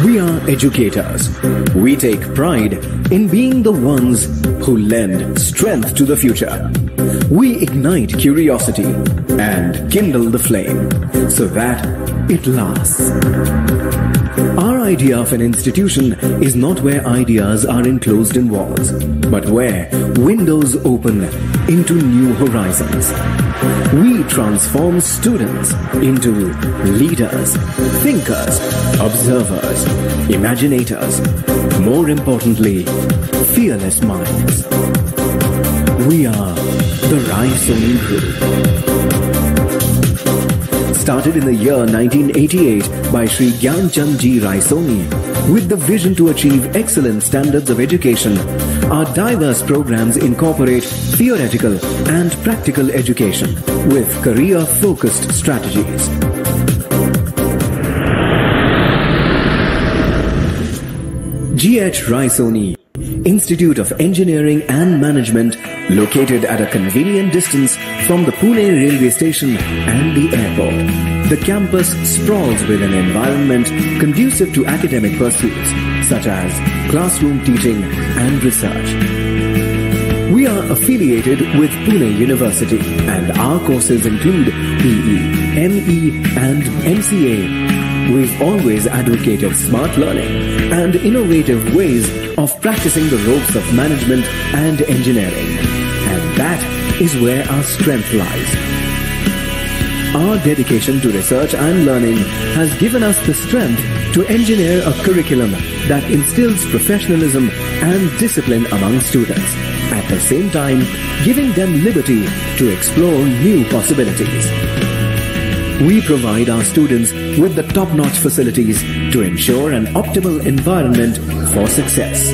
We are educators. We take pride in being the ones who lend strength to the future. We ignite curiosity and kindle the flame so that it lasts. Our idea of an institution is not where ideas are enclosed in walls, but where windows open into new horizons. We transform students into leaders, thinkers, observers, imaginators, more importantly, fearless minds. We are the Raisoni Group. Started in the year 1988 by Sri Gyanchand Ji Raisoni with the vision to achieve excellent standards of education, our diverse programs incorporate theoretical and practical education with career-focused strategies. G.H. Raisoni Institute of Engineering and Management, located at a convenient distance from the Pune railway station and the airport. The campus sprawls with an environment conducive to academic pursuits such as classroom teaching and research. We are affiliated with Pune University and our courses include BE, ME and MCA. We've always advocated smart learning and innovative ways of practicing the ropes of management and engineering. And that is where our strength lies. Our dedication to research and learning has given us the strength to engineer a curriculum that instills professionalism and discipline among students, at the same time giving them liberty to explore new possibilities. We provide our students with the top-notch facilities to ensure an optimal environment for success.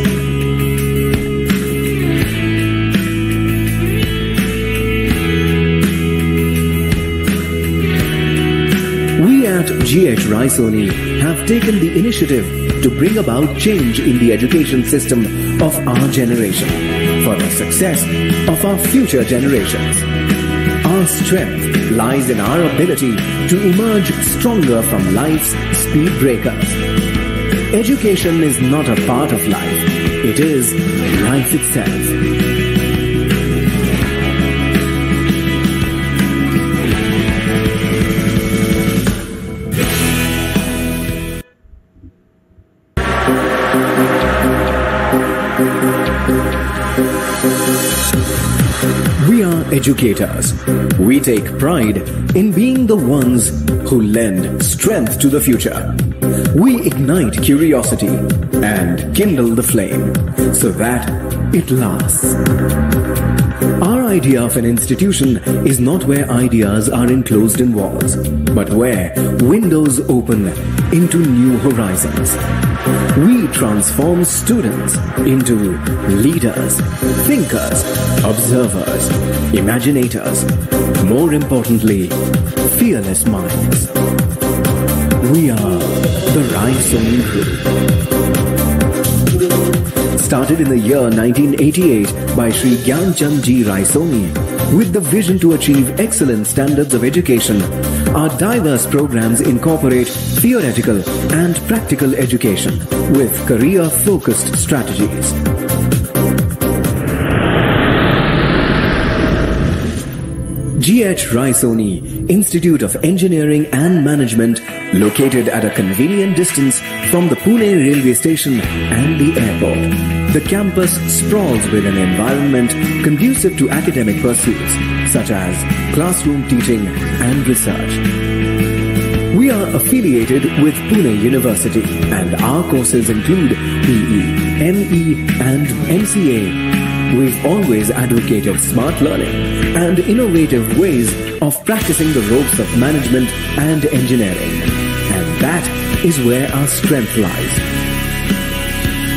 We at G.H. Raisoni have taken the initiative to bring about change in the education system of our generation for the success of our future generations. Our strength lies in our ability to emerge stronger from life's speed breakers. Education is not a part of life, it is life itself. We are educators. We take pride in being the ones who lend strength to the future. We ignite curiosity and kindle the flame so that it lasts. Our idea of an institution is not where ideas are enclosed in walls, but where windows open into new horizons. We transform students into leaders, thinkers, observers, imaginators, more importantly, fearless minds. We are the Raisoni Group. Started in the year 1988 by Sri Gyanchand Ji Raisoni with the vision to achieve excellent standards of education, our diverse programs incorporate theoretical and practical education with career-focused strategies. G.H. Raisoni Institute of Engineering and Management, located at a convenient distance from the Pune railway station and the airport. The campus sprawls with an environment conducive to academic pursuits such as classroom teaching and research. We are affiliated with Pune University and our courses include BE, ME and MCA. We've always advocated smart learning and innovative ways of practicing the ropes of management and engineering. And that is where our strength lies.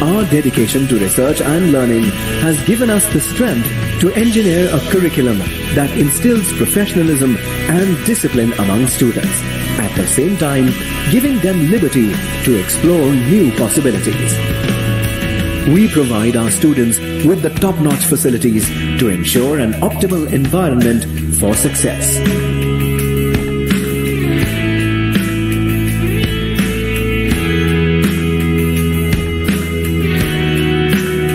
Our dedication to research and learning has given us the strength to engineer a curriculum that instills professionalism and discipline among students, at the same time giving them liberty to explore new possibilities. We provide our students with the top-notch facilities to ensure an optimal environment for success.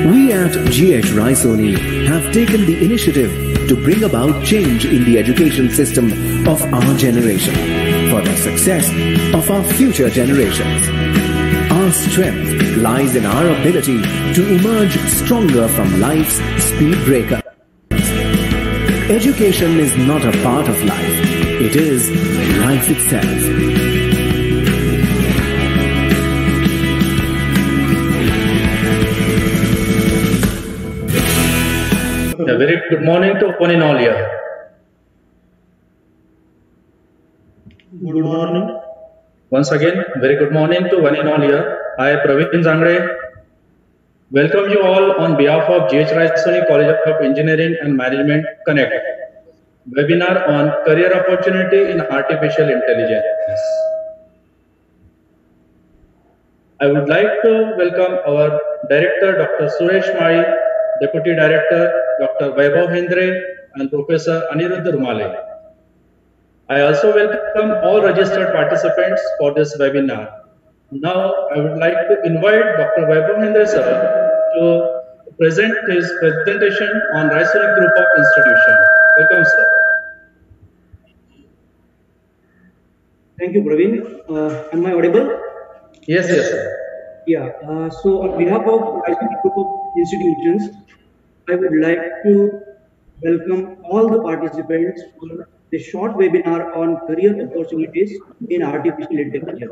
We at GH Raisoni have taken the initiative to bring about change in the education system of our generation for the success of our future generations. Our strength lies in our ability to emerge stronger from life's speed breakers. Education is not a part of life, it is life itself. A very good morning to one and all here. Good morning. Once again, very good morning to one and all here. I, Praveen Zangre, welcome you all on behalf of GH Raisoni College of Engineering and Management Connect webinar on career opportunity in artificial intelligence. I would like to welcome our Director, Dr. Suresh Mari, Deputy Director, Dr. Vaibhav Hendre, and Professor Aniruddha Rumale. I also welcome all registered participants for this webinar. Now, I would like to invite Dr. Vaibhav Hendre sir to present his presentation on Raisoni Group of Institution. Welcome, sir. Thank you, Praveen. Am I audible? Yes, yes, sir. Yeah. So, on behalf of Raisoni Group of Institutions, I would like to welcome all the participants for the short webinar on career opportunities in artificial intelligence.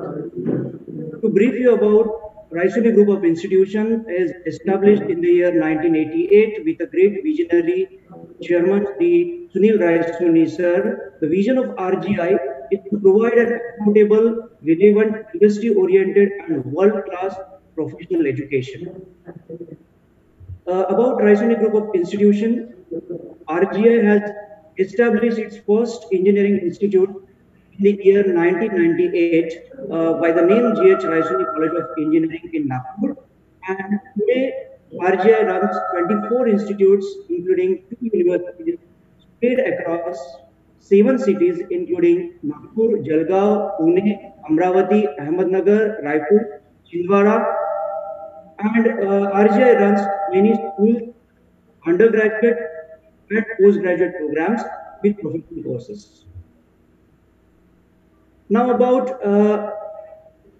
To brief you about Raisoni Group of Institutions is established in the year 1988 with a great visionary chairman, the Sunil Raisoni sir. The vision of RGI is to provide an affordable, relevant, industry-oriented and world-class professional education. About Raisoni Group of Institution, RGI has established its first engineering institute in the year 1998 by the name GH Raisoni College of Engineering in Nagpur. And today, RGI runs 24 institutes, including 2 universities spread across 7 cities, including Nagpur, Jalgaon, Pune, Amravati, Ahmednagar, Raipur, Chhindwara, and RGI runs many schools, undergraduate and postgraduate programs with professional courses. Now about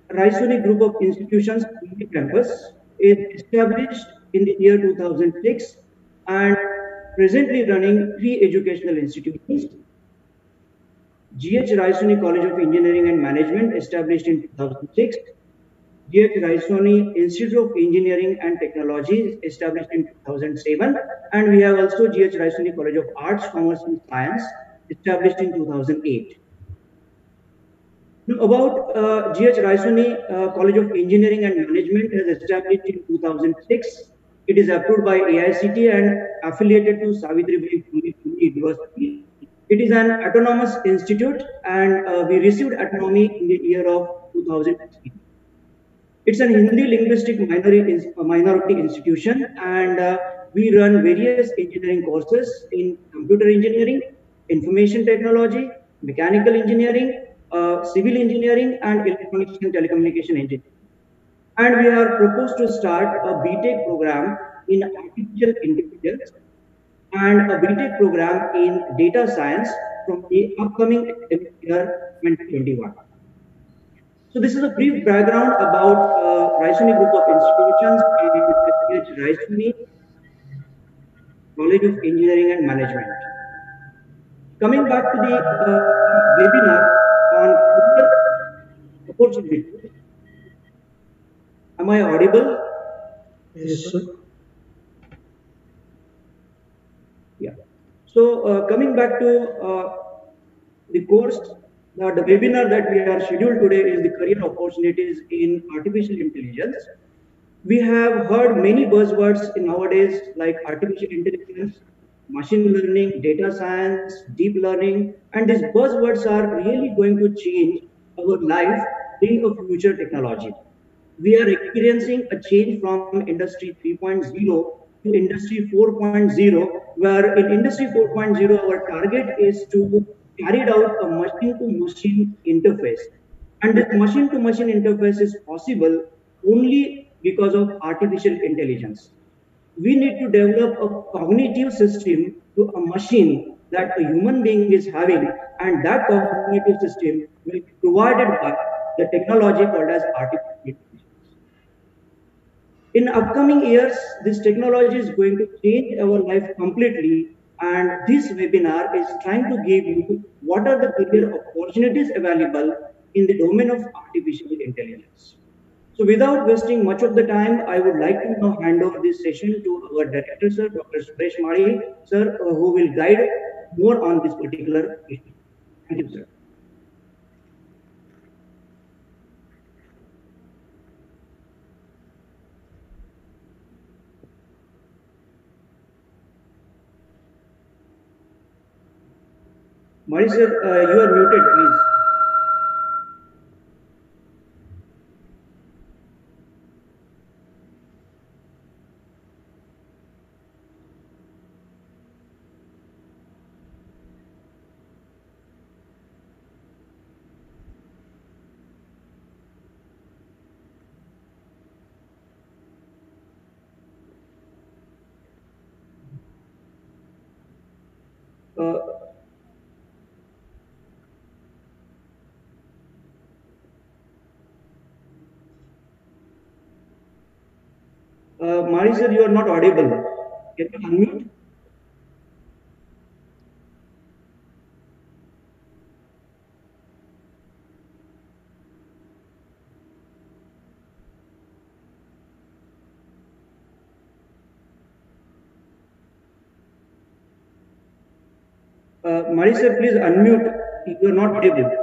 Raisoni Group of Institutions Pune campus is established in the year 2006 and presently running 3 educational institutions. GH Raisoni College of Engineering and Management established in 2006. GH Raisoni Institute of Engineering and Technology established in 2007, and we have also GH Raisoni College of Arts, Commerce and Science established in 2008. Now about GH Raisoni College of Engineering and Management is established in 2006. It is approved by AICTE and affiliated to Savitribai Phule University. It is an autonomous institute and we received autonomy in the year of 2016. It's an Hindi linguistic minority institution, and we run various engineering courses in computer engineering, information technology, mechanical engineering, civil engineering, and electronics and telecommunication engineering. And we are proposed to start a BTech program in artificial intelligence and a BTech program in data science from the upcoming year 2021. So this is a brief background about Raisoni Group of Institutions and GH Raisoni College of Engineering and Management. Coming back to the webinar on career opportunities. Am I audible? Yes, sir. Yeah. So coming back to the course, the webinar that we are scheduled today is the career opportunities in artificial intelligence. We have heard many buzzwords in nowadays like artificial intelligence, machine learning, data science, deep learning, and these buzzwords are really going to change our life in a future technology. We are experiencing a change from Industry 3.0 to Industry 4.0, where in Industry 4.0, our target is to carry out a machine-to-machine interface. And this machine-to-machine interface is possible only because of artificial intelligence. We need to develop a cognitive system to a machine that a human being is having, and that cognitive system will be provided by the technology called as artificial intelligence. In upcoming years, this technology is going to change our life completely, and this webinar is trying to give you what are the career opportunities available in the domain of artificial intelligence. So without wasting much of the time, I would like to now hand over this session to our director, sir, Dr. Suresh Mari, sir, who will guide more on this particular issue. Thank you, sir. Mari, sir, you are muted, please. Mari, sir, you are not audible. Can you unmute? Mari, sir, please unmute if you are not audible.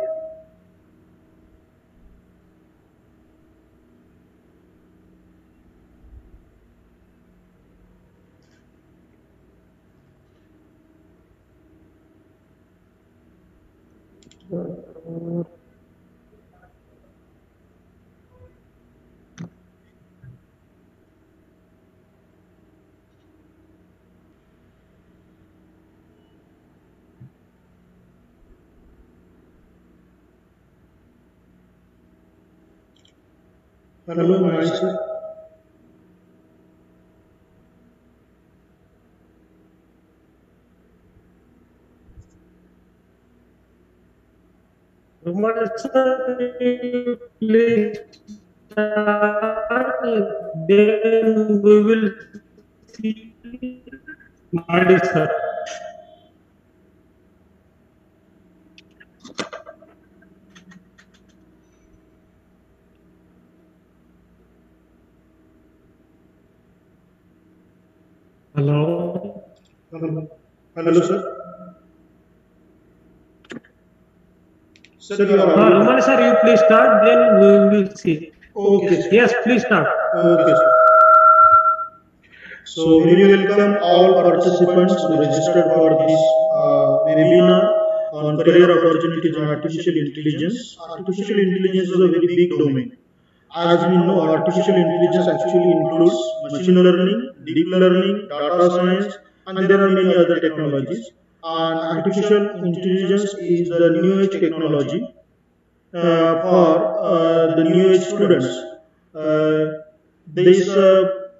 Hello, Mari, sir. Please start, then we will see Mari, sir. Hello. Hello, sir. Sir, you are Umar sir, you please start, then we will see. okay. Sir. Yes, please start. Okay, sir. So, we welcome all participants who registered for this webinar on career opportunities in artificial intelligence. Artificial intelligence is a very big domain. As we know, artificial intelligence actually includes machine learning, deep learning, data science, and there are many other technologies. And artificial intelligence is the new age technology for the new age students. This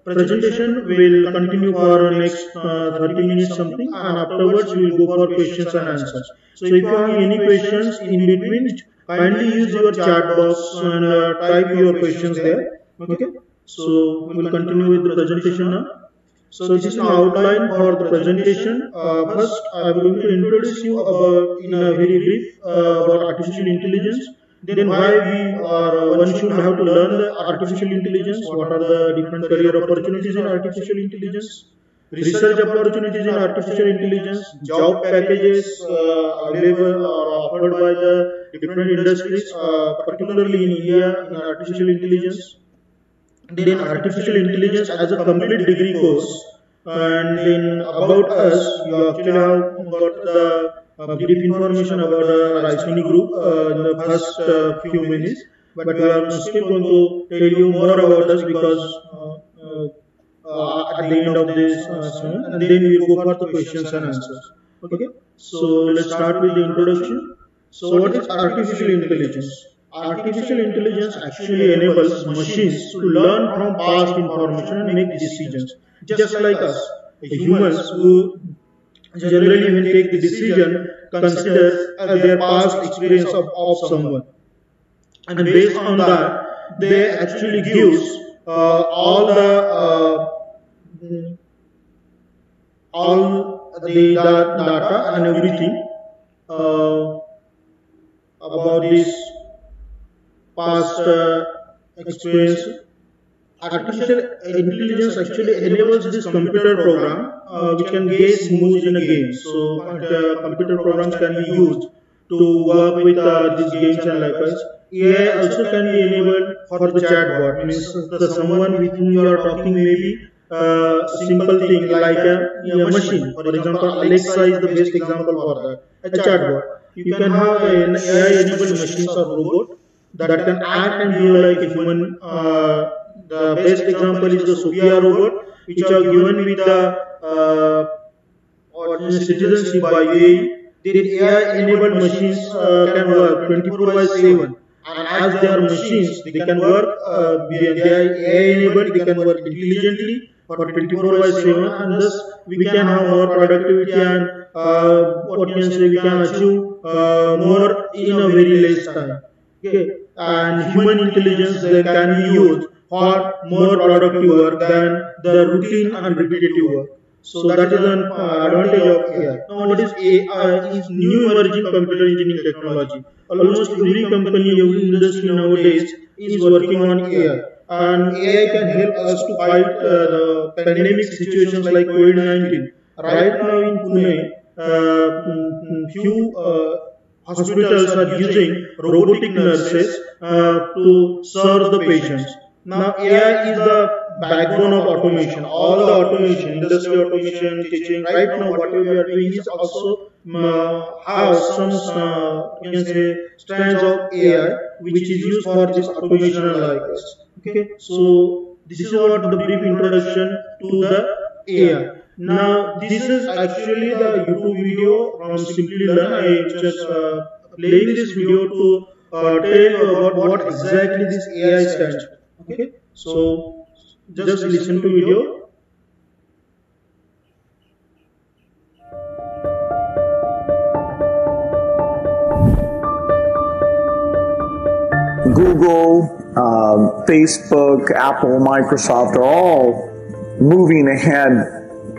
presentation will continue for next 30 minutes something, and afterwards we will go for questions and answers. So if you have any questions in between, kindly use your chat box and type your questions there. Okay. So we will continue with the presentation now. So this is an outline for the presentation. First, I am going to introduce you about in a very brief about artificial intelligence. Then why one should have to learn the artificial intelligence. What are the different career opportunities in artificial intelligence? Research opportunities in artificial intelligence, job packages available or offered by the different industries, particularly in India in artificial intelligence. Then artificial intelligence as a complete degree course, and then about us, you actually have got the brief information about the Raisoni group in the first few minutes, but we are still going to tell you more about us because at the end of this session, and then we will go for the questions and answers. Okay, so let's start with the introduction. So what is artificial intelligence? Artificial intelligence actually enables machines to learn from past information and make decisions, just like us. Humans who generally when take the decision consider their past experience of someone, and based on that they actually gives all the data and everything about this past experience. Artificial intelligence actually enables this computer program which can guess moves in a game. So computer programs can be used to work with these games, and likewise AI also can be enabled for the chatbot. Means the someone with whom you are talking maybe simple thing like a machine. For example, Alexa is the best example for that. A chatbot. You can have an AI-enabled machines or robot that can act and behave like a human. The best example is the Sophia robot, which are given with the citizenship by UAE. The AI-enabled machines can work 24/7, and as they are machines, they can work. They are AI-enabled. They can work intelligently for 24/7, and thus we can have more productivity and what you can say, we can achieve more in a very less time. Okay, and human intelligence they can be used for more productive work than the routine and repetitive work. So that is an advantage of AI. Now what is AI? Is new emerging computer engineering technology. Almost every company, every industry nowadays is working on AI. And AI can help us to fight the pandemic situations like COVID-19. Right now in Pune, few hospitals are using robotic nurses to serve the patients. Now AI is the backbone of automation. All the automation, industry automation, teaching, right now whatever we are doing is also have some you can say strands of AI which is used for this automation and like this. Okay, so this is what the brief introduction to the AI. Now this is actually the YouTube video from Simply Learn. I just playing this video to tell you about what exactly this AI stands for. Okay, so just listen to video. Google, Facebook, Apple, Microsoft are all moving ahead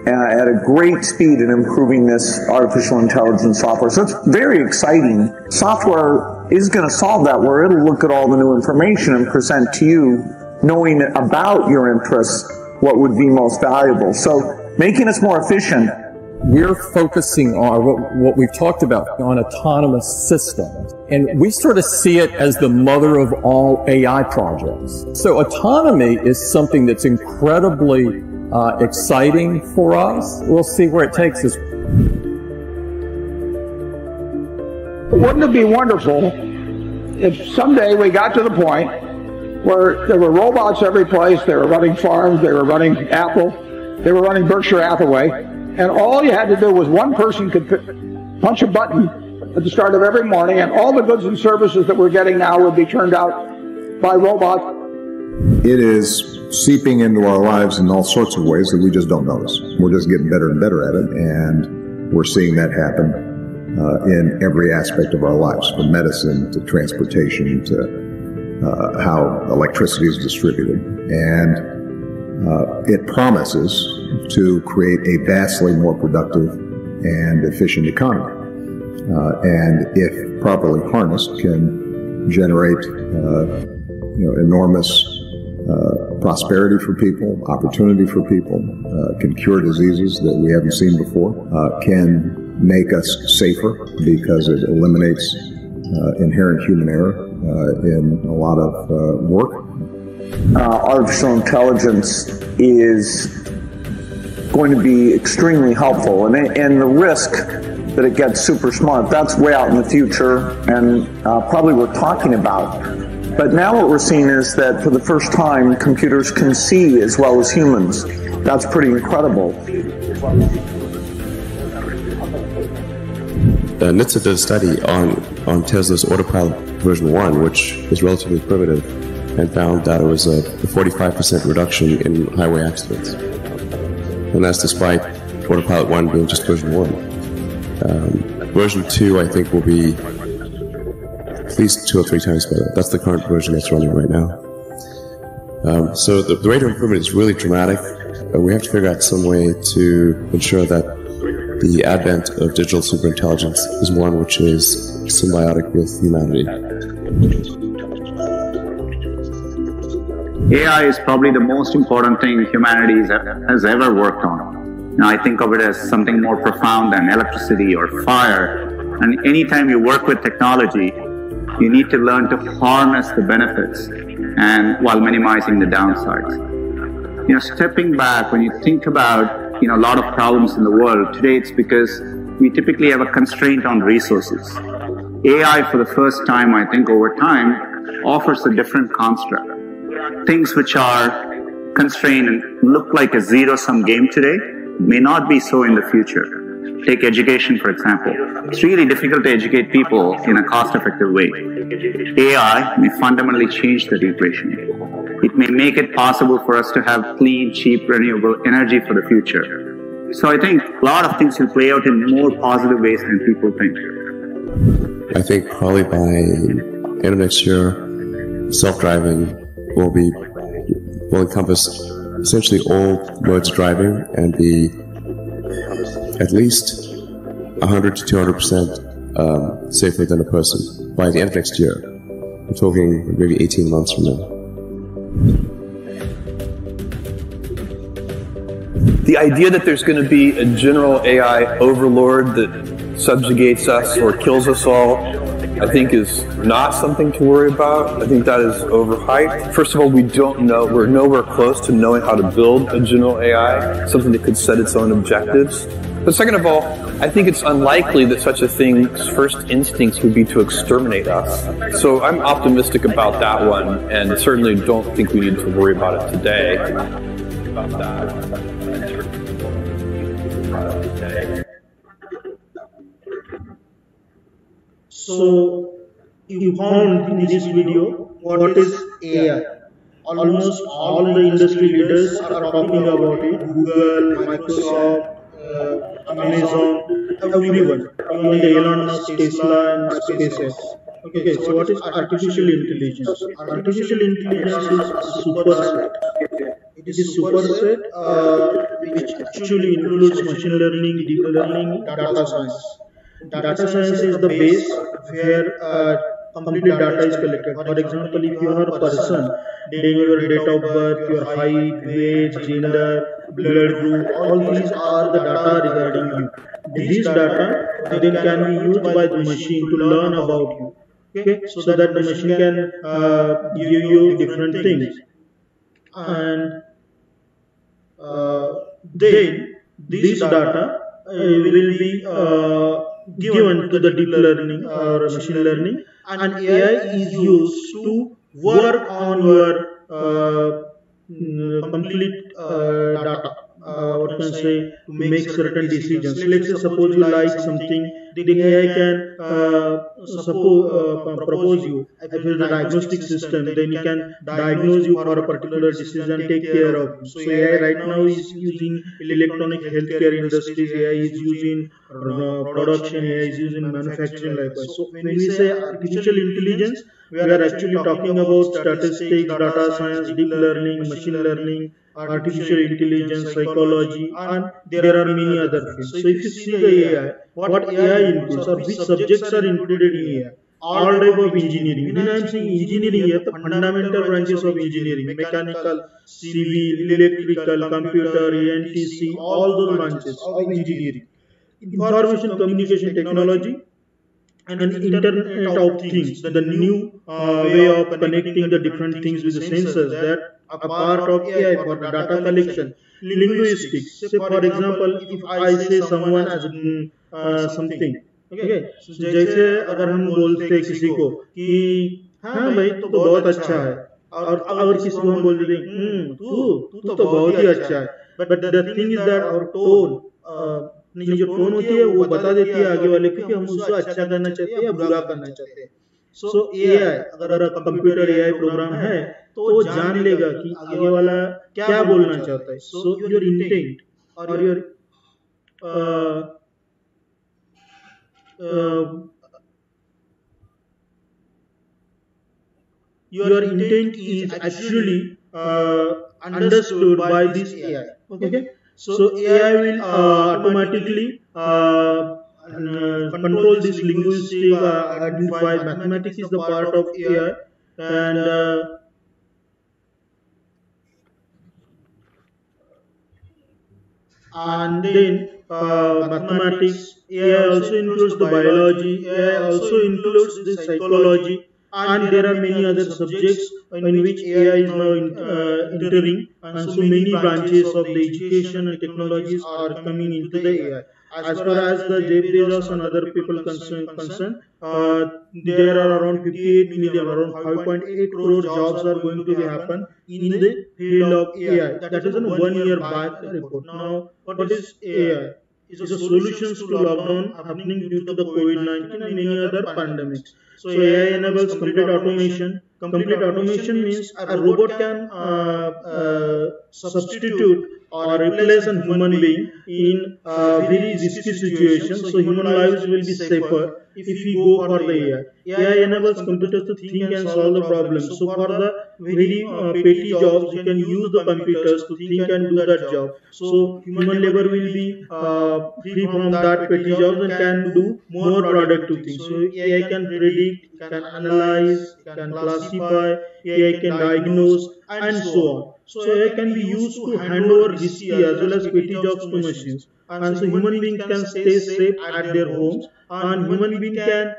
at a great speed in improving this artificial intelligence software. So it's very exciting. Software is going to solve that, where it'll look at all the new information and present to you, knowing about your interests, what would be most valuable. So making us more efficient. We're focusing on what we've talked about, on autonomous systems. And we sort of see it as the mother of all AI projects. So autonomy is something that's incredibly exciting for us. We'll see where it takes us. Wouldn't it be wonderful if someday we got to the point where there were robots every place? They were running farms, they were running Apple, they were running Berkshire Hathaway, and all you had to do was one person could punch a button at the start of every morning, and all the goods and services that we're getting now would be turned out by robots. It is seeping into our lives in all sorts of ways that we just don't notice. We're just getting better and better at it, and we're seeing that happen in every aspect of our lives, from medicine to transportation to how electricity is distributed. And it promises to create a vastly more productive and efficient economy. And if properly harnessed, can generate enormous prosperity for people, opportunity for people, can cure diseases that we haven't seen before, can make us safer because it eliminates inherent human error in a lot of work. Artificial intelligence is going to be extremely helpful, and the risk that it gets super smart, that's way out in the future, and probably we're talking about. But now what we're seeing is that for the first time, computers can see as well as humans. That's pretty incredible. NHTSA did a study on Tesla's Autopilot version 1, which is relatively primitive, and found that it was a 45% reduction in highway accidents. And that's despite Autopilot 1 being just version 1. Version 2, I think, will be at least 2 or 3 times better. That's the current version that's running right now. So the rate of improvement is really dramatic. We have to figure out some way to ensure that the advent of digital superintelligence is one which is symbiotic with humanity. AI is probably the most important thing humanity has ever worked on. Now, I think of it as something more profound than electricity or fire. And anytime you work with technology, you need to learn to harness the benefits and while minimizing the downsides. You know, stepping back, when you think about, a lot of problems in the world, today it's because we typically have a constraint on resources. AI, for the first time, I think, over time, offers a different construct. Things which are constrained and look like a zero-sum game today may not be so in the future. Take education, for example. It's really difficult to educate people in a cost-effective way. AI may fundamentally change that equation. It may make it possible for us to have clean, cheap, renewable energy for the future. So I think a lot of things will play out in more positive ways than people think. I think probably by end of next year, self-driving will encompass essentially all modes of driving and be at least 100 to 200% safer than a person by the end of next year. I'm talking maybe 18 months from now. The idea that there's going to be a general AI overlord that subjugates us or kills us all, I think is not something to worry about. I think that is overhyped. First of all, we don't know, we're nowhere close to knowing how to build a general AI, something that could set its own objectives. But second of all, I think it's unlikely that such a thing's first instincts would be to exterminate us. So I'm optimistic about that one, and certainly don't think we need to worry about it today. So, you found in this video what is AI. Almost all the industry leaders are talking about it. Google, Microsoft, Amazon, everyone. Even the Elon Musk, Tesla and SpaceX. Okay, so what is artificial intelligence? Artificial intelligence is a superset. It is a superset which actually includes machine learning, deep learning, data science. Data science is the base where complete data is collected. For example, if you are a person, then your date of birth, your height, weight, gender, blood group, all these are the data regarding you. These data then can be used by the machine to learn about you. Okay, so that the machine can give you different things. And then this data will be given to the deep learning or machine learning, and AI is used to work on your complete data. What can I say, to make certain decisions. Let's say suppose you like something, then AI can propose you a diagnostic system, then it can diagnose you for a particular disease and take care of you. So AI right now is using electronic healthcare industries, AI is using production, AI is using manufacturing likewise. So when we say artificial intelligence, we are actually talking about statistics, data science, deep learning, machine learning, artificial intelligence, psychology, and there are many other fields. So if you see the AI, what AI includes or which subjects are included in AI? All type of engineering. When I am saying engineering here, the fundamental branches of engineering, mechanical, civil, electrical, computer, ENTC, all those branches of engineering. Information communication technology and Internet of Things, the new way of connecting the different things with the sensors that are part of AI for the data collection. Linguistics, say for example, if I say someone as something, okay, so जैसे अगर हम बोलते हैं किसी को कि हाँ भाई तो बहुत अच्छा है, और अगर किसी को हम बोल देते हैं तू तो बहुत ही अच्छा है, but the thing is that our tone, जो टोन होती है वो बता देती है आगे वाले को कि हम उसको अच्छा करना चाहते हैं या बुरा करना चाहते हैं। सो एआई, अगर कंप्यूटर एआई प्रोग्राम है तो वो जान लेगा कि आगे वाला क्या बोलना चाहता है। सो योर इंटेंट और your intent is actually understood by this AI. Okay, so AI will automatically control this linguistic, identify. Mathematics is the part of AI, and then mathematics. AI also includes the biology. AI also includes the psychology. And there are many other subjects in which AI is now entering, and so many branches of the education and technologies are coming into the AI. As far as the Jeff Bezos and other people concerned, there are around 58 million, around 5.8 crore jobs are going to happen in the field of AI. That is a 1 year back report. Now, what is AI? It's a solutions to lockdown happening due to the COVID-19 and many other pandemics. So AI enables complete automation. Complete automation means a robot can substitute or replace a human being in very risky situations. So human lives will be safer if we go for the AI. AI enables computers to think and solve the problems. So for the very petty jobs, you can use the computers to think and do that job. So human labor will be free from that petty jobs and can do more productive things. So AI can predict, can analyze, can classify, AI can diagnose, and so on. So AI can be used to hand over risky as well as petty jobs to machines. And so human beings can stay safe at their homes, and human beings can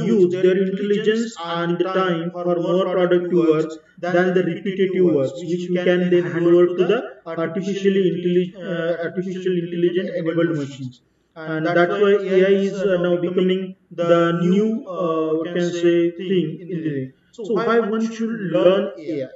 use their intelligence and the time for more productive works than the repetitive works, which we can then hand over to the artificial intelligent enabled machines. And that's why AI is now becoming the new thing in the day. So why one should learn AI?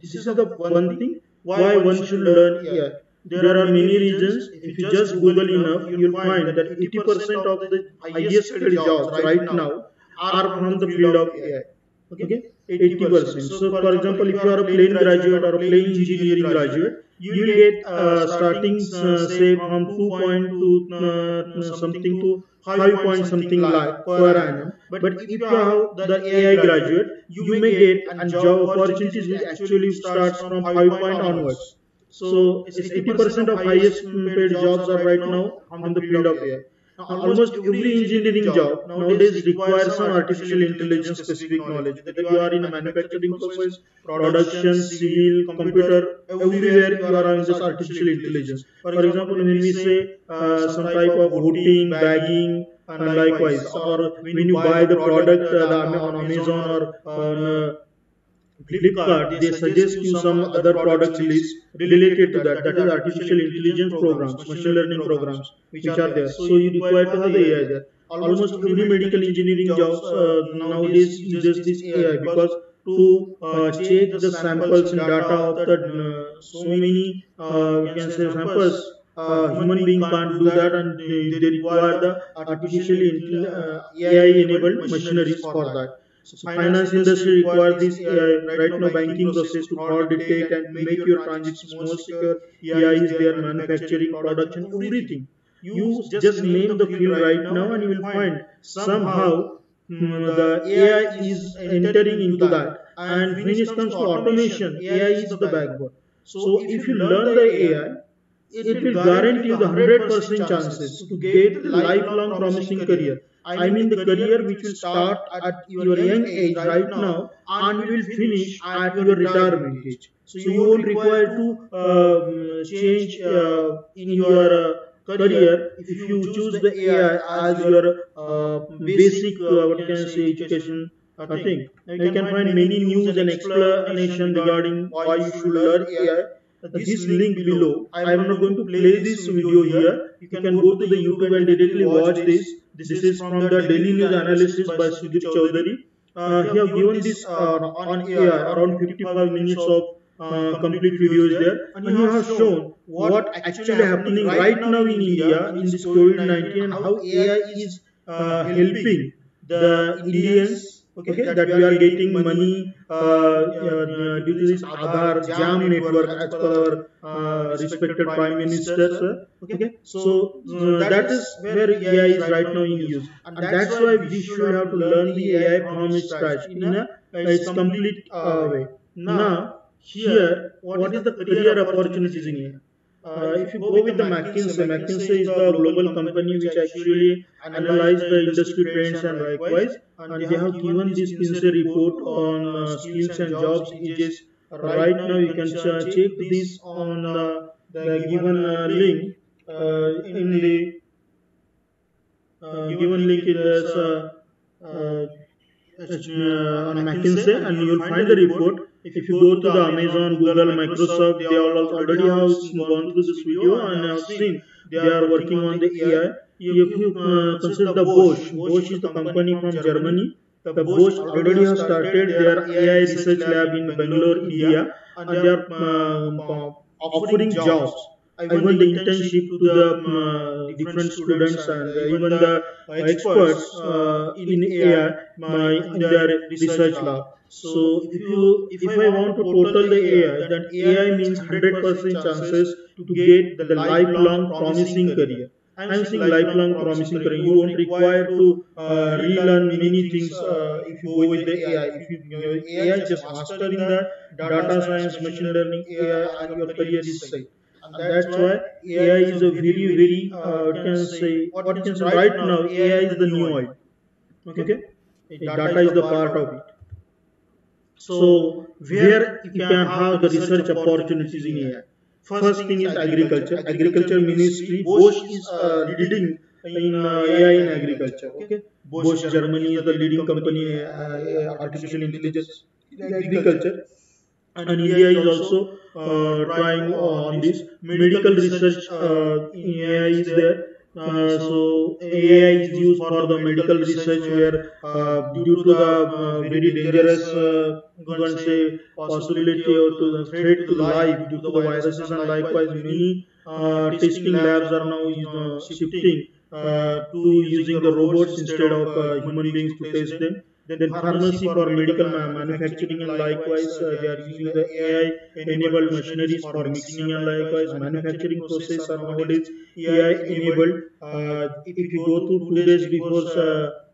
This is the one thing why one should learn AI. There are many reasons. If you just Google enough, you will find that 80% of the highest paid jobs right now are from the field of AI. Okay, 80%. So for example, if you are a plain graduate or a plain engineering graduate, you will get starting say from 2 point to something to 5 point something like per annum. But if you have the AI graduate, you may get and job opportunities which actually starts from 5 point onwards. So it's 80% of highest paid jobs are right now on the field of AI. Now, almost every engineering job nowadays requires some artificial intelligence specific knowledge. Whether you are in a manufacturing process, production, civil, computer, everywhere you are on this artificial intelligence. For example, when we say some type of voting, bagging, and likewise, or when you buy the product on Amazon or on Flipkart, they suggest you some other products list related to that. That is artificial intelligence programs, machine learning programs, which are there. So you require to have the AI there. Almost every medical engineering jobs nowadays uses this AI because to check the samples and data of the so many samples. Human being can't do that, and they require the artificial AI enabled machineries for that. So finance industry requires this right now banking process to fraud detect and make your transactions more secure. AI is there, manufacturing, production, everything. You just name the field right now and you will find somehow the AI is entering into that. And when it comes to automation, AI is the backbone. So if you learn the AI, it will guarantee you the 100% chances to get a lifelong promising career. I mean the career which will start at your young age right now and will finish at your retirement age. So you won't require to change in your career if you choose the AI as your basic education thing. You can find many news and explanation regarding why you should learn AI. This link below. I am not going to play this video here. You can go to the YouTube and directly watch this. This is from the Daily News Analysis by Sudhir Chaudhary. he have given this on AI around 55 minutes of complete video is there, and he has shown what actually happening right now in India in this COVID-19 and how AI is helping the Indians. Okay, that we are getting money due to this Aadhaar JAM network as per our respected Prime Minister. Sir. Okay, so that is where AI is right now in use, and that's why we should have to learn the AI from its scratch in its complete way. Now, here, what is the career opportunities in here? If you go with the McKinsey is the global company which actually analyze the industry trends and likewise, and they have given this McKinsey report on skills and jobs ages. Right now, you can check this on the given link in the given link in this on McKinsey, and you will find the report. If you go to the Amazon, Google, Microsoft, they already have gone through this video and have seen they are working on the AI. If you consider the Bosch is the company from Germany. The Bosch already has started their AI research lab in Bangalore, India, and they are offering jobs. Even the internship to the different students and even the experts in AI in their research lab. So if I want to total the AI, then AI means 100% chances to get the lifelong promising career. I am saying lifelong promising career. You won't require to relearn many things if you go with the AI. If you AI just mastering that data science, machine learning, AI, and your career is safe. And that's why AI is a very what you can say right now, AI is the new oil. Okay, data is the part of it. So where you can have the research opportunities in AI. First thing is agriculture. Agriculture Ministry. Bosch is leading in AI in agriculture. Okay, Bosch Germany is the leading company in artificial intelligence in agriculture. And India is also trying on this. Medical research in AI is there. So AI is used for the medical research where due to the very dangerous possibility or to the threat to life due to the viruses, and likewise many testing labs are now shifting to using the robots instead of human beings to test them. Then pharmacy for medical manufacturing, and likewise they are using the AI-enabled machineries for mixing, and likewise manufacturing process are nowadays AI-enabled. If you go to 2 days before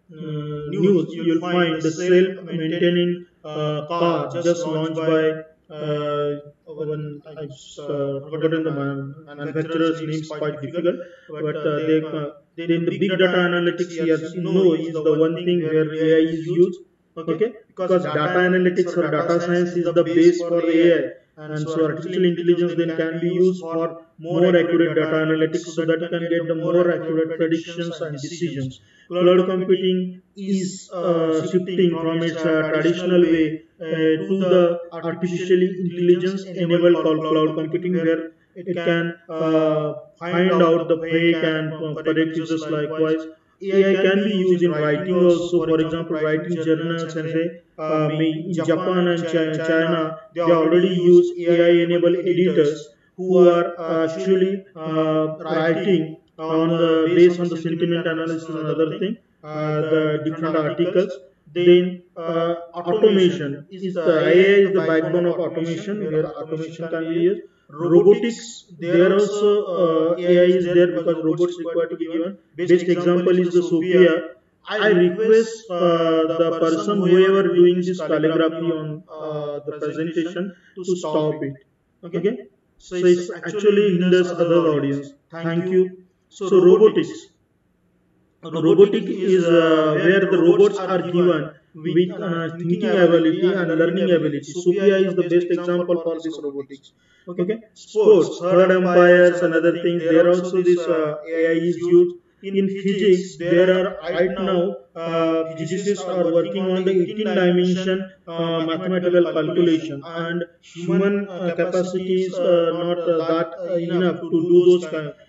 news, you will find the self-maintaining car just launched by I've forgotten the manufacturer's name, is quite difficult, but then the big data analytics is the one thing where AI is used. Okay, because data analytics or data science is the base for AI, and so artificial intelligence then can be used for more accurate data analytics so that you can get the more accurate predictions and decisions. Cloud computing is shifting from its traditional way to the artificial intelligence enabled cloud computing, where it can find out the fake and correct users. Likewise, AI can be used in writing also. For example, writing journals, and say in Japan and China, they already use AI-enabled editors who are actually writing based on the sentiment analysis and other thing, the different articles. Then automation is AI is the backbone of automation, where automation can be used. Robotics, there also AI is there because robots require to be given. Best example is the Sophia. I request the person whoever doing this calligraphy on the presentation to stop it. Okay, so it's actually hinders other audience. Thank you. So robotics. Robotic is where the robots are given with thinking ability and learning ability. Sophia is the best example for this robotics. Okay, sports, third umpires and other things. There also this AI is used. In physics, there are right now physicists are working on the 18-dimension mathematical calculation, and human capacity is not that enough to do those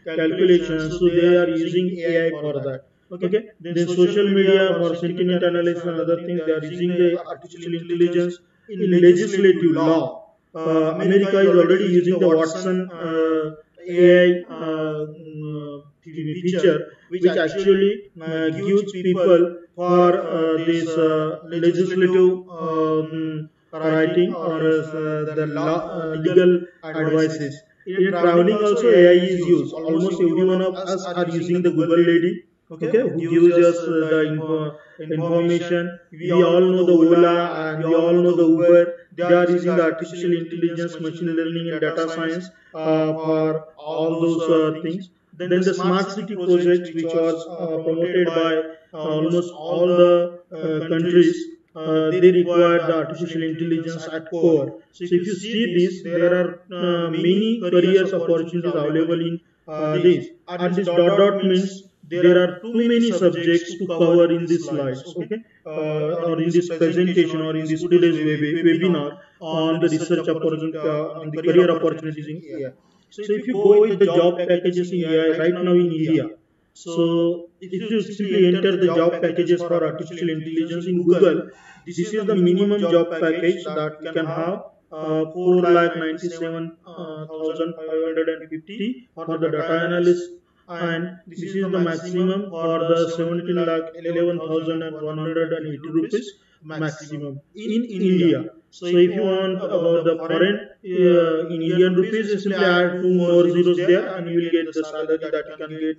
calculations. So they are using AI for that. Okay, then social media for sentiment analysis and other things, they are using the artificial intelligence in legislative law. America is already using the Watson AI feature, which actually gives people for this legislative writing or the legal advices. In traveling also AI is used. Almost every one of us are using the Google lady, okay, who gives us the information. We all know the Ola and we all know the Uber. They are using the artificial intelligence, machine learning and data science for all those things. Then the smart city project, which was promoted by almost all the countries, they require the artificial intelligence at core. So if you see this, there are many careers opportunities available in this. And this dot means there are too many subjects to cover in this slides, okay, or in this presentation or in this today's webinar on the research opportunity, the career opportunities in AI. So if you go with the job packages in AI right now in India, so if you simply enter the job packages for artificial intelligence in Google, this is the minimum job package that you can have, 4,97,550 for the data analyst, and this is the maximum for the 17,11,180 rupees maximum in India. So if you want about the foreign in Indian rupees, you simply add 2 more zeros there and you will get the salary that you can get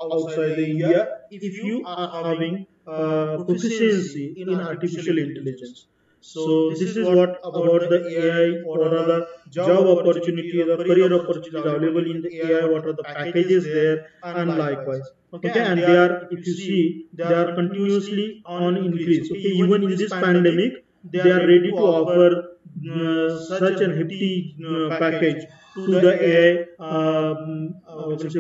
outside the India if you are having proficiency in artificial intelligence. So this is what about the AI, what are the job opportunities or career opportunities available in the AI, what are the packages there, and likewise. Okay, and they are, if you see, they are continuously on increase. Okay, even in this pandemic, they are ready to offer such an hefty package to the AI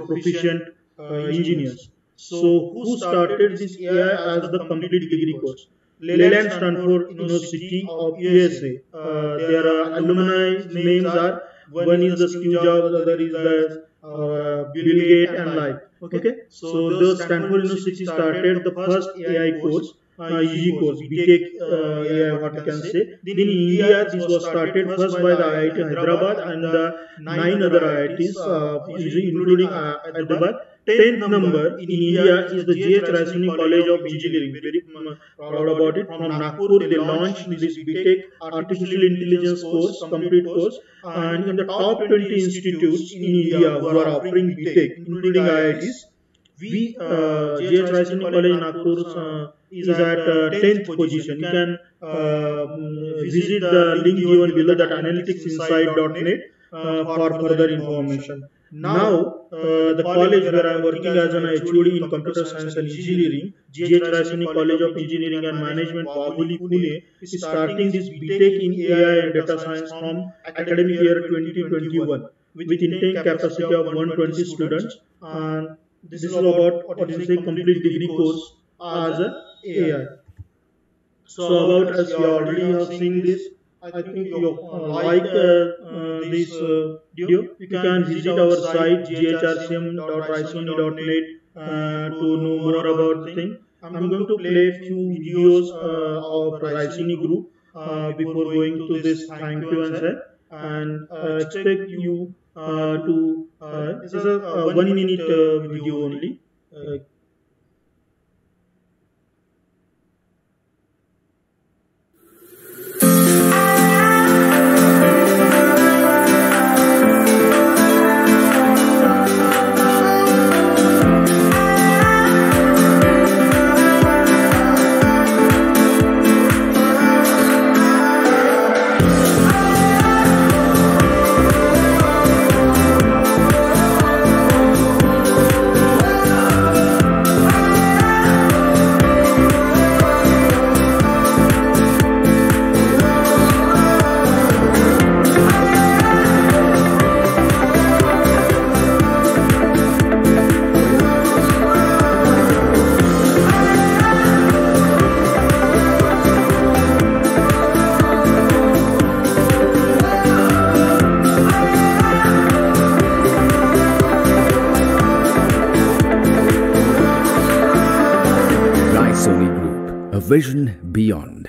proficient engineers. So who started this AI as the complete degree course? Leland Stanford University of USA. Their alumni names are, one is the Steve Jobs, other is the Bill Gates and like. Okay, so the Stanford University started the first AI course, UG course, BTech AI, what you can say. Then in India, this was started first by the IIT Hyderabad and the 9 other IITs, including Hyderabad. 10th number in India is the G.H. Raisoni College of Engineering. Very proud about it. From Nagpur, they launched this BTech Artificial Intelligence course, complete course. And in the top 20 institutes in India who are offering BTech, including IITs, G.H. Raisoni College Nagpur is at 10th position. You can visit the link given below, that analyticsinside.net, for further information. Now, the college where I am working as an HOD in Computer Science and Engineering, G.H. Raisoni College of Engineering and Management, Babuli, Pune, is starting this BTech in AI and Data Science from academic year 2021 with intake capacity of 120 students. And this is about what is a complete degree course as an AI. So about us, you already have seen this. I think you like this video. You can visit our site ghrcm.raisoni.net to know more about the thing. I'm going to play a few videos of Raisoni group before going to this thank you and say, and expect you to this is a 1 minute video only. vision beyond.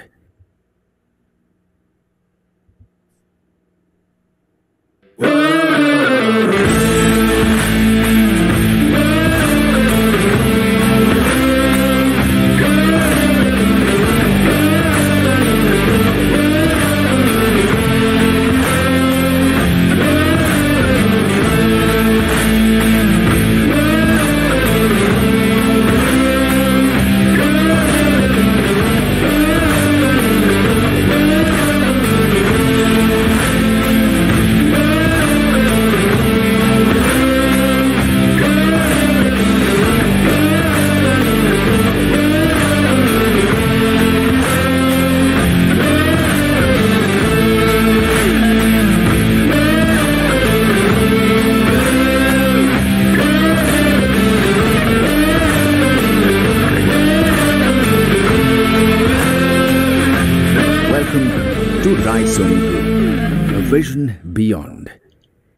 Vision beyond.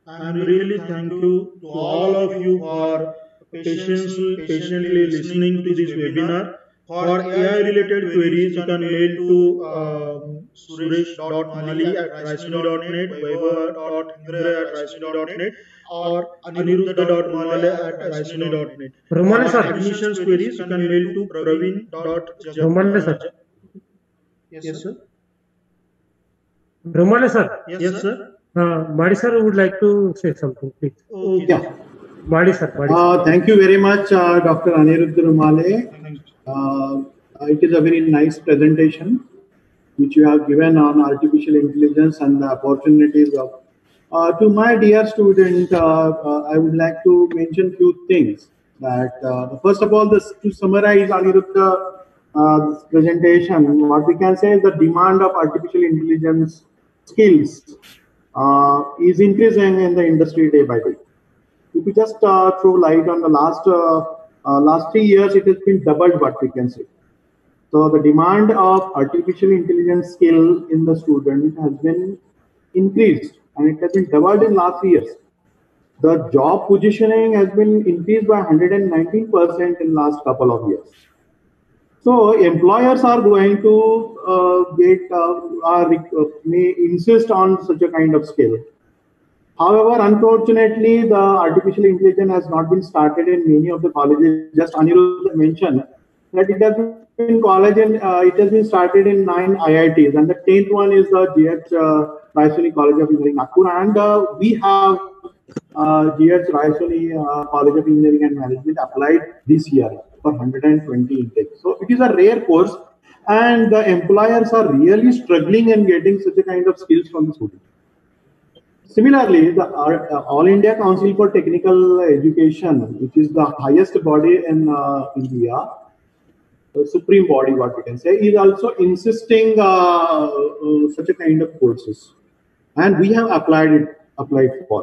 I'm really thankful to all of you for patiently listening to this webinar. For AI-related queries, you can mail to suresh.mali@raisoni.net, vaibhav.hindre@raisoni.net, or aniruddha.mali@raisoni.net. Romale sir. Admissions queries, you can mail to praveen.jagpal. Romale sir. Yes, sir. Romale sir. Yes, sir. Madi sir would like to say something, please. Okay. Yeah. Madi sir. Thank you very much, Dr. Aniruddha Rumale. It is a very nice presentation which you have given on artificial intelligence and the opportunities of. To my dear student, I would like to mention few things. That first of all, to summarize Aniruddha's presentation, what we can say is the demand of artificial intelligence skills is increasing in the industry day by day. If we just throw light on the last 3 years, it has been doubled, what we can say. So the demand of artificial intelligence skill in the student has been increased, and it has been doubled in last 3 years. The job positioning has been increased by 119% in last couple of years. So employers are going to may insist on such a kind of skill. However, unfortunately, the artificial intelligence has not been started in many of the colleges. Just Aniruddha mentioned that it has been it has been started in 9 IITs, and the 10th one is the GH Raisoni College of Engineering, Nagpur, and we have GH Raisoni College of Engineering and Management applied this year for 120 intake. So it is a rare course, and the employers are really struggling in getting such a kind of skills from the students. Similarly, the All India Council for Technical Education, which is the highest body in India, the supreme body, what we can say, is also insisting such a kind of courses, and we have applied for.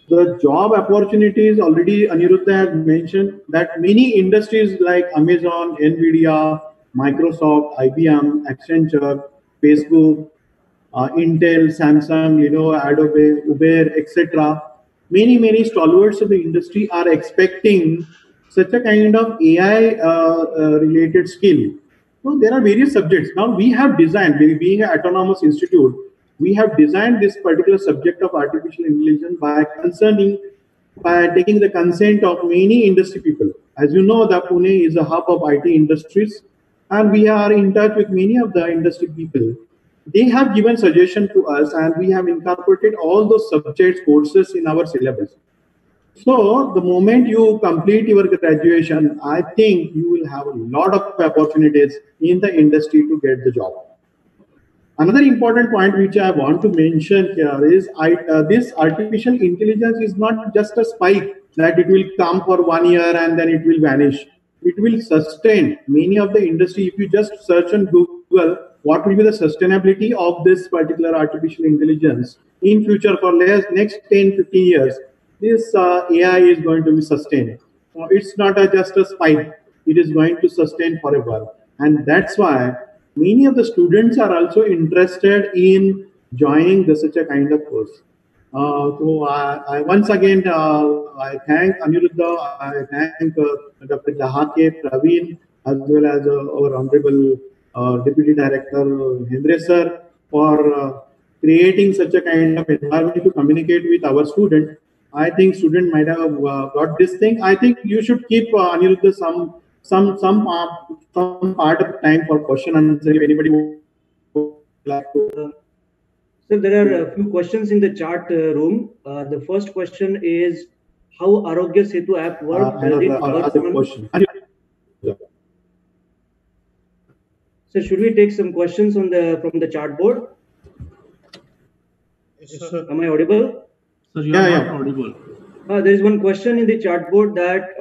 The job opportunities, already Aniruddha has mentioned that many industries like Amazon, Nvidia, Microsoft, IBM, Accenture, Facebook, Intel, Samsung, Adobe, Uber, etc. Many stalwarts of the industry are expecting such a kind of AI related skill. So there are various subjects. Now we have designed, being an autonomous institute, we have designed this particular subject of artificial intelligence by taking the consent of many industry people. As you know, the Pune is a hub of IT industries, and we are in touch with many of the industry people. They have given suggestion to us, and we have incorporated all those subjects courses in our syllabus. So the moment you complete your graduation, I think you will have a lot of opportunities in the industry to get the job. Another important point which I want to mention here is this artificial intelligence is not just a spike that it will come for 1 year and then it will vanish. It will sustain many of the industry. If you just search on Google, what will be the sustainability of this particular artificial intelligence in future for next 10-15 years, this AI is going to be sustained. It's not just a spike. It is going to sustain forever. And that's why many of the students are also interested in joining such a kind of course. So I once again, I thank Aniruddha, I thank Dr. Dahake, Praveen, as well as our Honorable Deputy Director Hendre sir for creating such a kind of environment to communicate with our student. I think student might have got this thing. I think you should keep Aniruddha some part of time for question and answer if anybody would like to. So there are a few questions in the chat room. The first question is how Arogya Setu app works. Question. So should we take some questions on from the chat board? Yes, sir. Am I audible? Sir, you are not audible. There is one question in the chat board that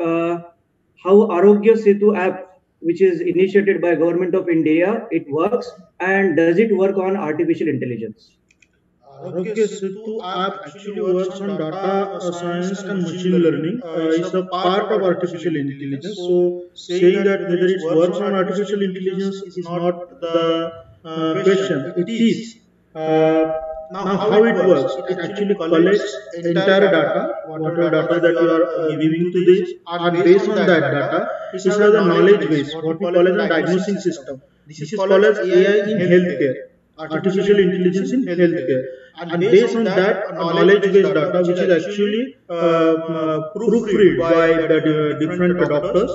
how Arogya Setu app, which is initiated by Government of India, it works, and does it work on artificial intelligence? Arogya Setu app actually works on data science and machine learning. It's a part of artificial intelligence. So saying that whether it works on artificial intelligence is not the question. It is. Now how it works? It actually collects entire data, whatever data that you are giving to this, and based on that data, it has a knowledge base, what we call as a diagnosing system. This is called as AI in healthcare, artificial intelligence in healthcare. And based on that knowledge-based data, which is actually proofread by the different doctors,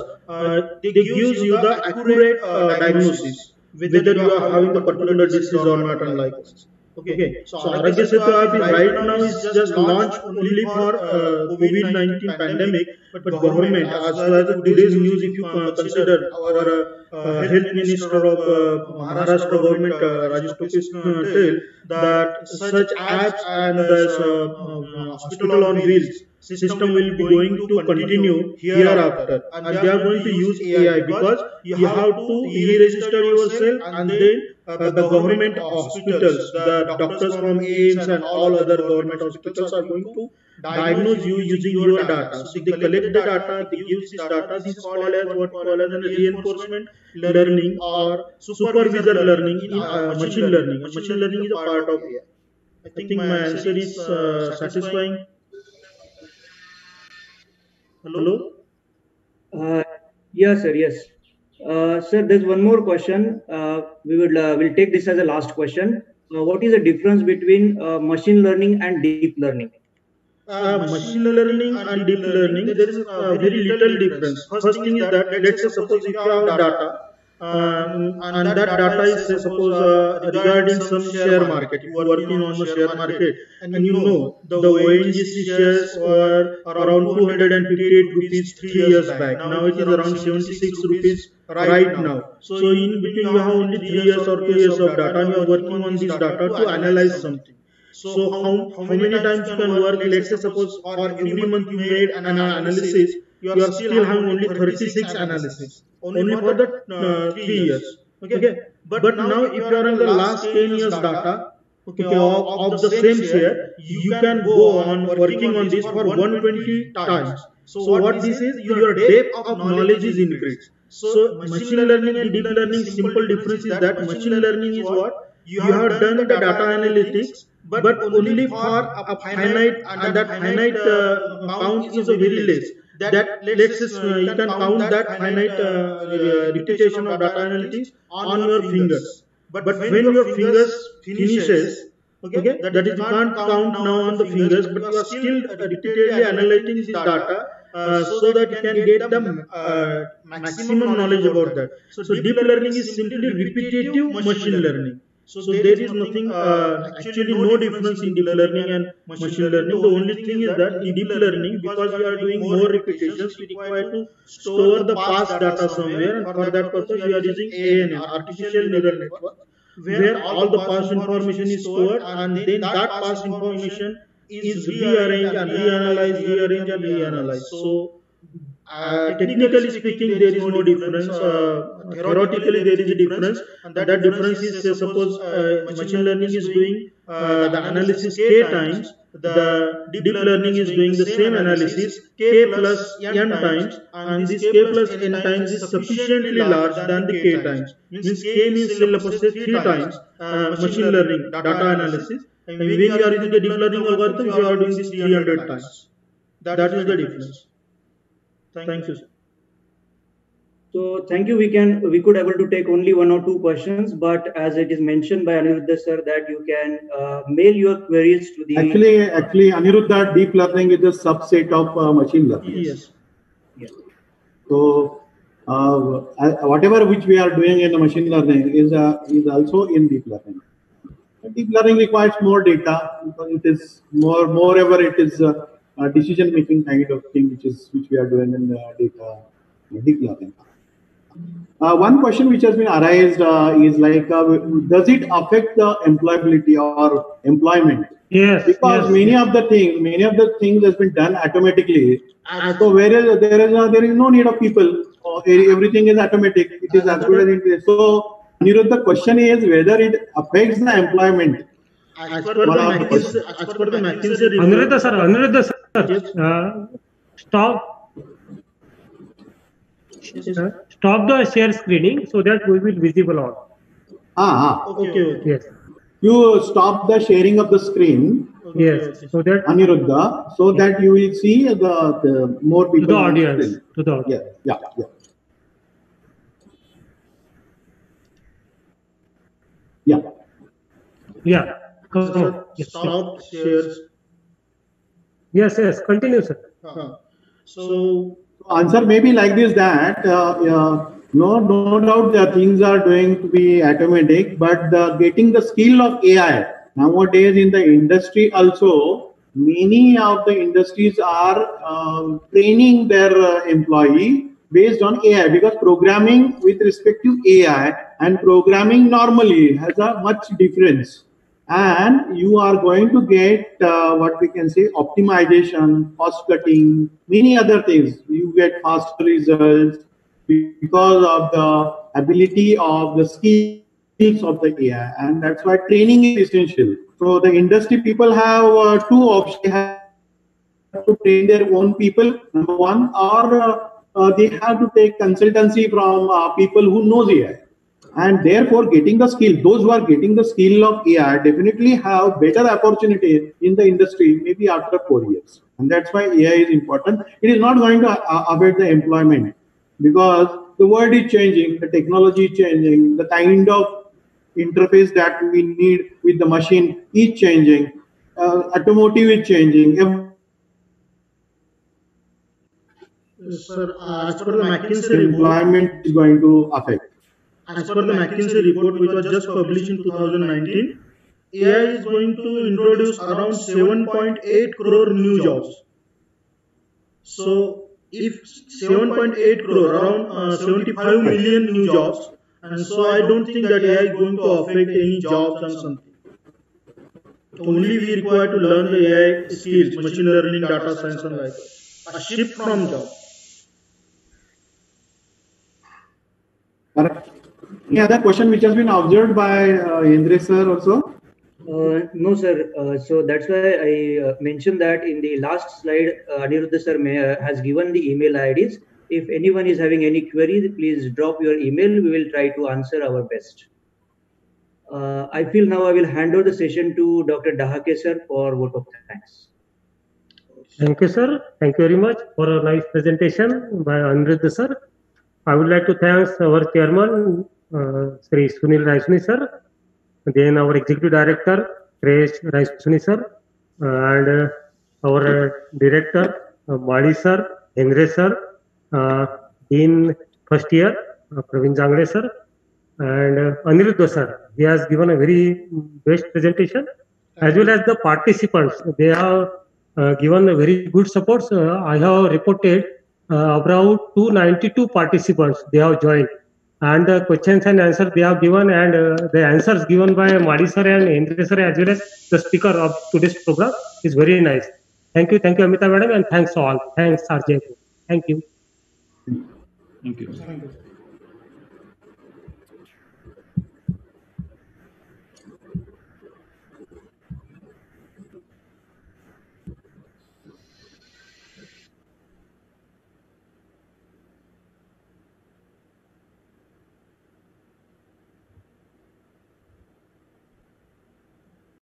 they gives you the accurate diagnosis, whether you are having the particular disease or not, and like this. Okay, so Arogya Setu app is right now is just launched only for COVID-19 pandemic, but government, as well as today's news, if you consider our health minister of Maharashtra government, Rajesh Tope, tell that such apps and this hospital on wheels system will be going to continue hereafter, and they are going to use AI because you have to e-register yourself, and then the government hospitals, the doctors from AIIMS and all other government hospitals are going to diagnose you using your data. So they collect the data, they use this data. This is called as what we call as reinforcement learning or supervisor learning in machine learning. And machine learning is a part of AI. I think my answer is satisfying. Hello? Yes, sir. Yes. Sir, there's one more question. We'll take this as a last question. What is the difference between machine learning and deep learning? Machine learning and deep learning, there is a very little difference. First thing is that, let's say suppose if you have data, and that data is say suppose regarding some share market, you are working on the share market, and you know the ONGC shares were around 258 rupees 3 years back. Now it is around 76 rupees right now. So in between you have only 3 years or 2 years of data, and you are working on this data to analyze something. So how many times you can work? Let's say suppose or every month you made an analysis, you are still having only 36 analysis, only for the 3 years. Okay, but now if you are in the last 10 years data, okay, of the same share, you can go on working on this for 120 times. So what this is, your depth of knowledge is increased. So machine learning and deep learning, simple difference is that machine learning is what you have done the data analytics, but only for a finite, and that finite count is very less. That let's say you can count that finite repetition of data analytics on your fingers. But when your fingers finishes, okay, that is you can't count now on the fingers, but you are still repeatedly analyzing this data so that you can get the maximum knowledge about that. So deep learning is simply repetitive machine learning. So there is nothing, actually no difference in deep learning and machine learning. The only thing is that in deep learning, because we are doing more repetitions, we require to store the past data somewhere, and for that purpose we are using ANN, artificial neural network, where all the past information is stored, and then that past information is rearranged and reanalyzed, rearranged and reanalyzed. So technically speaking, there is no difference. Theoretically, there is a difference, and that difference is, say, suppose machine learning is doing the analysis k times, the deep learning is doing the same analysis k plus n times, and this k plus n times is sufficiently large than the k times. Means k means, let's say, 3 times machine learning data analysis, and when we are using the deep learning algorithm, we are doing this 300 times. That is the difference. Thank you, sir. So thank you. We could able to take only 1 or 2 questions, but as it is mentioned by Aniruddha sir that you can mail your queries to the. Actually, Aniruddha, deep learning is a subset of machine learning. Yes. So whatever which we are doing in the machine learning is also in deep learning. Deep learning requires more data because it is moreover it is a decision making kind of thing which we are doing in the deep learning. One question which has been arised is like, does it affect the employability or employment? Yes. Because many of the things has been done automatically. So whereas there is no need of people. Everything is automatic. It is as good as it is. So Aniruddha, the question is whether it affects the employment. As per the McKinsey report. Aniruddha sir, stop the share screening so that we will visible all. Okay. Yes. You stop the sharing of the screen. Yes. So that Aniruddha, so that you will see the more people. To the audience. To the audience. Yeah. Yeah. Stop shares. Yes. Continue, sir. So answer may be like this that no doubt the things are going to be automatic, but getting the skill of AI nowadays in the industry also, many of the industries are training their employee based on AI, because programming with respect to AI and programming normally has a much difference. And you are going to get what we can say optimization, cost cutting, many other things. You get faster results because of the ability of the skills of the AI, and that's why training is essential. So the industry people have 2 options. They have to train their own people, number one, or they have to take consultancy from people who knows AI. And therefore, getting the skill, those who are getting the skill of AI definitely have better opportunity in the industry, maybe after 4 years. And that's why AI is important. It is not going to affect the employment, because the world is changing, the technology is changing, the kind of interface that we need with the machine is changing, automotive is changing. Sir, as per the McKinsey report, employment is going to affect. As per the McKinsey report, which was just published in 2019, AI is going to introduce around 7.8 crore new jobs. So, if 7.8 crore, around 75 million new jobs, and so I don't think that AI is going to affect any jobs and something. Only we require to learn the AI skills, machine learning, data science, and like a shift from job. Any other question which has been observed by Indra sir also? No, sir. So that's why I mentioned that in the last slide, Aniruddha sir has given the email IDs. If anyone is having any queries, please drop your email. We will try to answer our best. I feel now I will hand over the session to Dr. Dahake sir for vote of thanks. Thank you, sir. Thank you very much for a nice presentation by Aniruddha sir. I would like to thank our chairman, Sri Sunil Raisoni sir, then our executive director, Suresh Raisoni sir, and our director, Madi sir, Hendre sir, Dean first year, Praveen Jangle sir, and Aniruddha sir. He has given a very best presentation, as well as the participants. They have given a very good support. I have reported about 292 participants. They have joined, and the questions and answers they have given, and the answers given by Madi sir and Hendre sir, as well as the speaker of today's program, is very nice. Thank you, Amita madam, and thanks all. Thanks RJ. Thank you. Thank you.